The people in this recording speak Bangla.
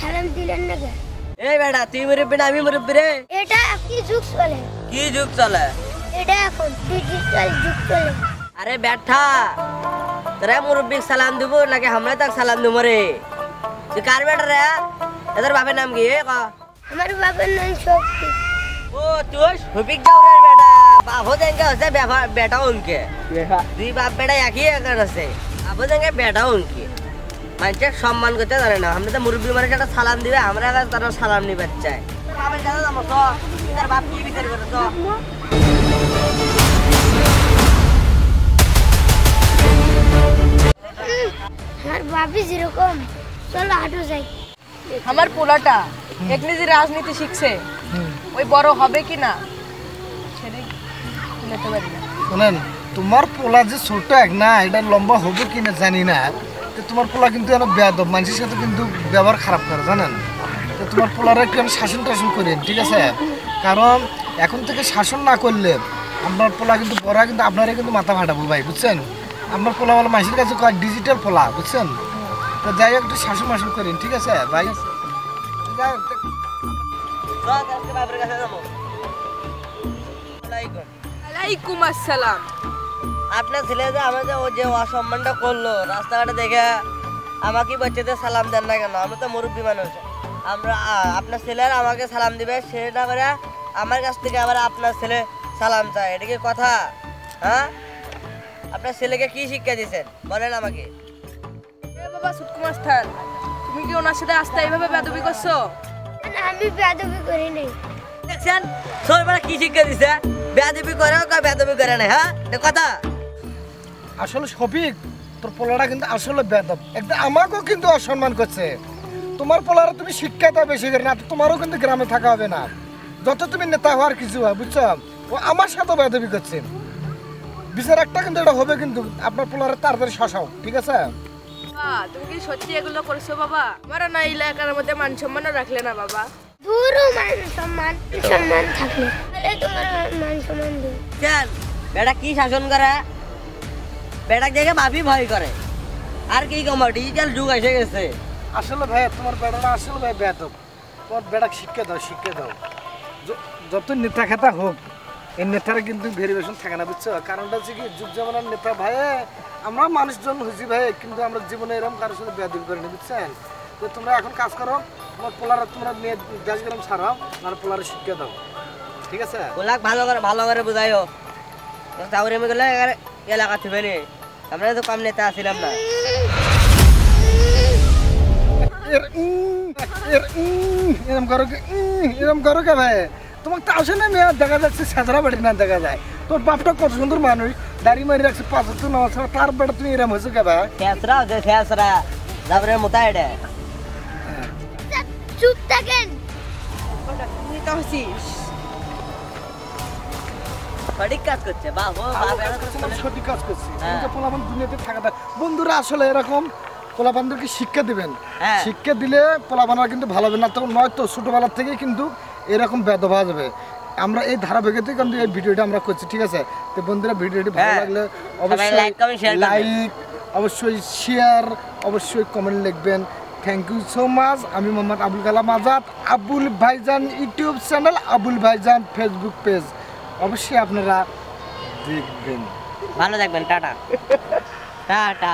সালাম দিলেন না কে? এই বেটা তুই মুরব্বি না আমি মুরব্বি রে? এটা কি যুগ চলে? কি যুগ চলে? এটা এখন ডিজিটাল যুগ চলে। আরে বেটা তোরা মুরব্বি সালাম দিব নাকি আমরা তাক সালাম দিব রে? তুই কার বেটা রে? এদের বাপের নাম কি? আমার বাবার নাম শক্তি। ও তুই শফিক জাউরের বেটা। বাবু দেঙ্গে হচ্ছে বেটা উনকে। দুই বাপ বেটা একই একার আছে। বাবু দেঙ্গে বেটা উনকে। মানুষের সম্মান করতে জানে না। আমরা তো মুরব্বী মানুষ একটা সালাম দিবে আমরা তারা সালাম নিবে চাই। বাপের কাছে যাবো তো তার বাপ কি বিচার করে তো? আমার বাপি যেরকম চলো হাঁটু যাই। আমার পোলাটা একলি যে রাজনীতি শিখছে ওই বড় হবে কি না সেটাই বলতে পারি না। শোনেন তোমার পোলা যে ছোট এক না এটা লম্বা হবে কিনা জানি না, তো তোমার পোলা কিন্তু এনে বেয়াদব মানুষের সাথে কিন্তু ব্যবহার খারাপ করে জানেন। তো তোমার পোলারা একটু আমি শাসন টাসন করেন ঠিক আছে, কারণ এখন থেকে শাসন না করলে আপনার পোলা কিন্তু বড় কিন্তু আপনারা কিন্তু মাথা ফাটাবো ভাই বুঝছেন। আপনার পোলা বলে মানুষের কাছে কয় ডিজিটাল পোলা বুঝছেন। তো যাই হোক একটু শাসন মাসন করেন ঠিক আছে ভাই। যাই হোক বাপের কাছে যাবো। ওয়ালাইকুম আসসালাম। আপনার ছেলে যে আমাদের ও যে অসম্মানটা করলো রাস্তাঘাটে দেখে আমাকে বাচ্চাদের সালাম দেন না কেন? আমি তো মুরব্বী মানুষ। আমরা আপনার ছেলে আর আমাকে সালাম দিবে সেটা করে আমার কাছ থেকে আবার আপনার ছেলে সালাম চায়, এটা কি কথা? হ্যাঁ আপনার ছেলেকে কি শিক্ষা দিয়েছেন বলেন আমাকে। এ বাবা সুতকুমার স্থান, তুমি কি ওনার সাথে আস্তে এইভাবে বেয়াদবি করছো? না, আমি বেয়াদবি করি নাই। দেখছেন সরবার কি শিক্ষা দিছে? বেয়াদবি করে বেয়াদবি করে না, হ্যাঁ এটা কথা? আসলে শফিক তোর পোলাটা কিন্তু আসলে বেয়াদব, একদম আমাকেও কিন্তু অসম্মান করছে। তোমার পোলারা তুমি শিক্ষা দাও বেশি করে না, তোমারও কিন্তু গ্রামে থাকা হবে না। যত তুমি নেতা হওয়ার কিছু হয় বুঝছো, ও আমার সাথে বেয়াদবি করছে। বিচার একটা কিন্তু এটা হবে, কিন্তু আপনার পোলারা তাড়াতাড়ি শশাও ঠিক আছে। তুমি কি সত্যি এগুলো করছো বাবা? আমার না এলাকার মধ্যে মান সম্মানও রাখলে না বাবা। দূরও মান সম্মান সম্মান থাকলে তাহলে তোমার মান সম্মান দিই। কেন বেটা কি শাসন করে? বেটা দেখে বাপি ভয় করে। আর কি কম ডিজিটাল যুগ এসে গেছে। আসলে ভাই তোমার বেটাটা আসলে ভাই বেয়াদব, তোমার বেটাকে শিক্ষা দাও শিক্ষা দাও। যত নেতা খেতা হোক এই নেতারা কিন্তু ভেরিয়েশন থাকে না বুঝছো। কারণটা হচ্ছে কি যুগ জামানার নেতা ভাই, আমরা মানুষজন হয়েছি ভাই, কিন্তু আমরা জীবনে এরকম কারোর সাথে বেয়াদবি করি না বুঝছেন। তো তোমরা এখন কাজ করো, তোমার পোলারা তোমরা মেয়ে দেশ গ্রাম ছাড়াও আর পোলারা শিক্ষা দাও ঠিক আছে। ওলাক ভালো করে বুঝাইও। তাহলে আমি গেলে এলাকা থেকে নি আমরা তো কম নেতা আসছিলাম না। এরম করো কে ভাই? তোমার তো আসে না মেয়ে দেখা যাচ্ছে সাজরা বাড়ি না দেখা যায়। তোর বাপটা কত সুন্দর মানুষ, দাড়ি মারি রাখছে 5 বছর নামাজ ছাড়া, তার বেটা তুমি এরম হয়েছো কে ভাই? ফেসরা তারপরে মোতায় চুপ থাকেন। তুই তো হচ্ছিস সঠিক কাজ করছে। সঠিক কাজ করছি। পোলাপান দুনিয়াতে থাকাটা বন্ধুরা আসলে এরকম পোলাপানদেরকে শিক্ষা দিবেন। শিক্ষা দিলে পোলাপানরা কিন্তু ভালো হবে না, তো নয়তো ছোটবেলার থেকে কিন্তু এরকম বেয়াদব হয়ে যাবে। আমরা এই ধারাবাহিকতে কিন্তু এই ভিডিওটা আমরা করছি ঠিক আছে। তো বন্ধুরা ভিডিওটি ভালো লাগলে অবশ্যই লাইক, অবশ্যই শেয়ার, অবশ্যই কমেন্ট লিখবেন। Thank you so much. আমি মোহাম্মদ আবুল কালাম আজাদ, আবুল ভাইজান ইউটিউব চ্যানেল, আবুল ভাইজান ফেসবুক পেজ অবশ্যই আপনারা দেখবেন। ভালো থাকবেন। Tata tata.